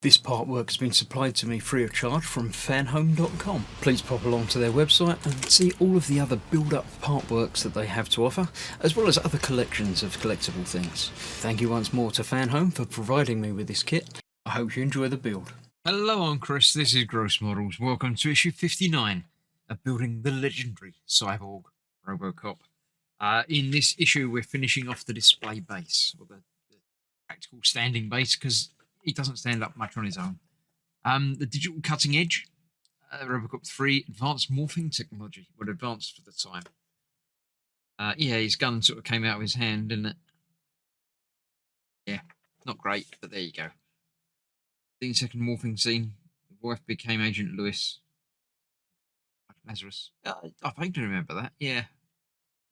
This partwork has been supplied to me free of charge from Fanhome.com. Please pop along to their website and see all of the other build-up partworks that they have to offer, as well as other collections of collectible things. Thank you once more to Fanhome for providing me with this kit. I hope you enjoy the build. Hello, I'm Chris. This is Gross Models. Welcome to issue 59 of building the legendary Cyborg Robocop. In this issue, we're finishing off the display base, or the practical standing base, because he doesn't stand up much on his own. The digital cutting edge, Robocop 3 advanced morphing technology, well, advanced for the time. Yeah, his gun sort of came out of his hand, didn't it? Yeah, not great, but there you go. 15-second morphing scene. The wife became Agent Lewis. Lazarus. I vaguely remember that. Yeah.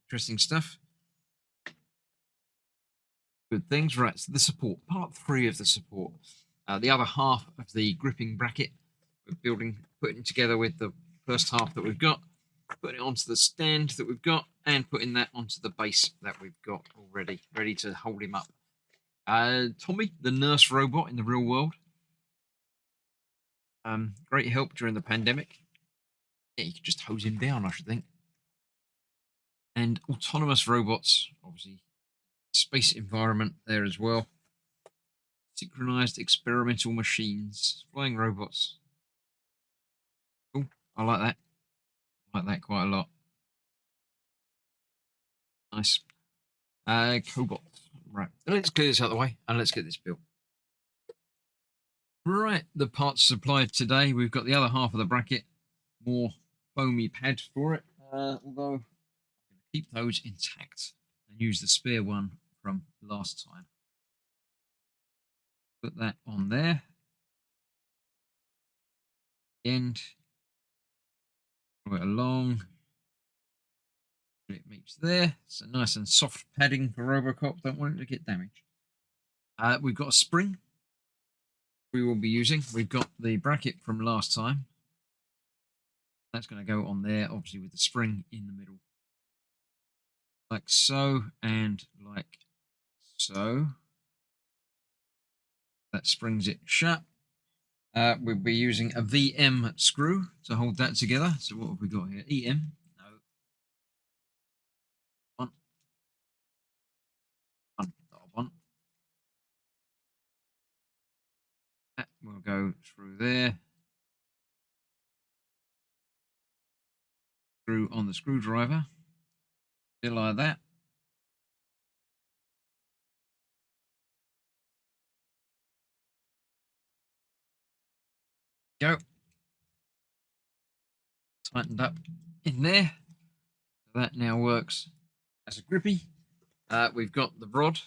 Interesting stuff. Good things. Right, so the support. Part 3 of the support. The other half of the gripping bracket. We're putting it together with the first half that we've got. Putting it onto the stand that we've got. And putting that onto the base that we've got already. Ready to hold him up. Tommy, the nurse robot in the real world. Great help during the pandemic. Yeah, you could just hose him down, I should think. And autonomous robots, obviously. Space environment there as well. Synchronized experimental machines. Flying robots. Cool. I like that. I like that quite a lot. Nice. Cobalt. Right. Let's clear this out of the way and let's get this built. Right. The parts supplied today. We've got the other half of the bracket. More foamy pads for it. Although I'm going to keep those intact and use the spare one from last time. Put that on there. End. Draw it along. It meets there. So nice and soft padding for Robocop. Don't want it to get damaged. We've got a spring we will be using. We've got the bracket from last time. That's going to go on there, obviously, with the spring in the middle. Like so, and like so. That springs it shut. We'll be using a VM screw to hold that together. So what have we got here? EM. No. One. One. That will go through there. Screw on the screwdriver. Just like that. Go. Tightened up in there. So that now works as a grippy. We've got the rod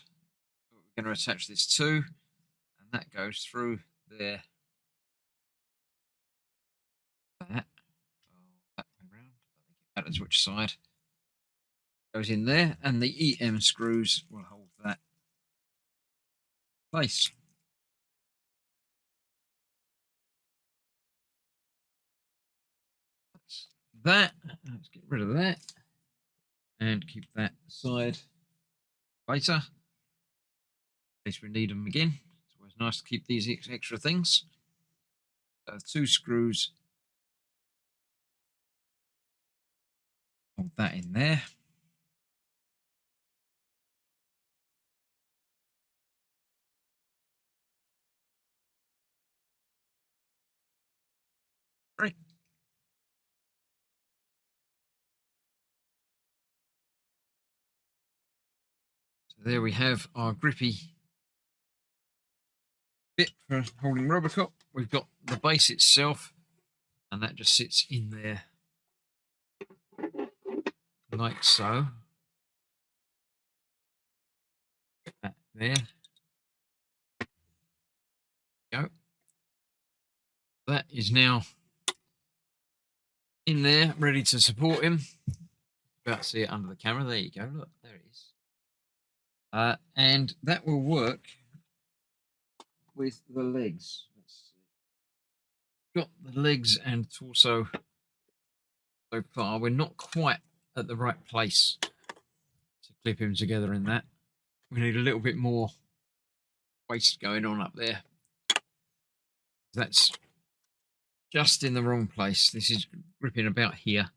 we're going to attach this to, and that goes through there. That way round. I think it matters which side. Goes in there, and the EM screws will hold that in place. That. Let's get rid of that and keep that aside later in case we need them again. It's always nice to keep these extra things. 2 screws. Hold that in there. Right. So there we have our grippy bit for holding Robocop. We've got the base itself, and that just sits in there like so. Put that there. Go. That is now in there, ready to support him. About to see it under the camera. There you go. Look, there it is. And that will work with the legs. Let's see. Got the legs and torso so far. We're not quite at the right place to clip him together in that. We need a little bit more waist going on up there. That's just in the wrong place. This is gripping about here.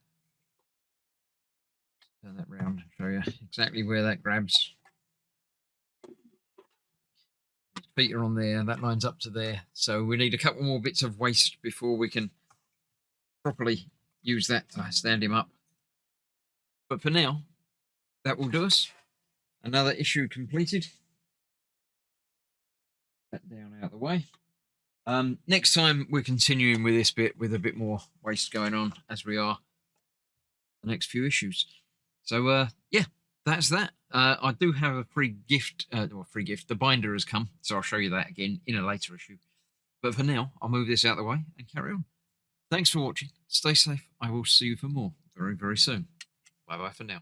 Turn that round and show you exactly where that grabs. His feet are on there. That lines up to there. So we need a couple more bits of waste before we can properly use that to stand him up. But for now, that will do us. Another issue completed. That down out of the way. Next time we're continuing with this bit with a bit more waste going on, as we are the next few issues. So yeah, that's that. I do have a free gift, The binder has come, so I'll show you that again in a later issue. But for now, I'll move this out of the way and carry on. Thanks for watching. Stay safe. I will see you for more very, very soon. Bye bye for now.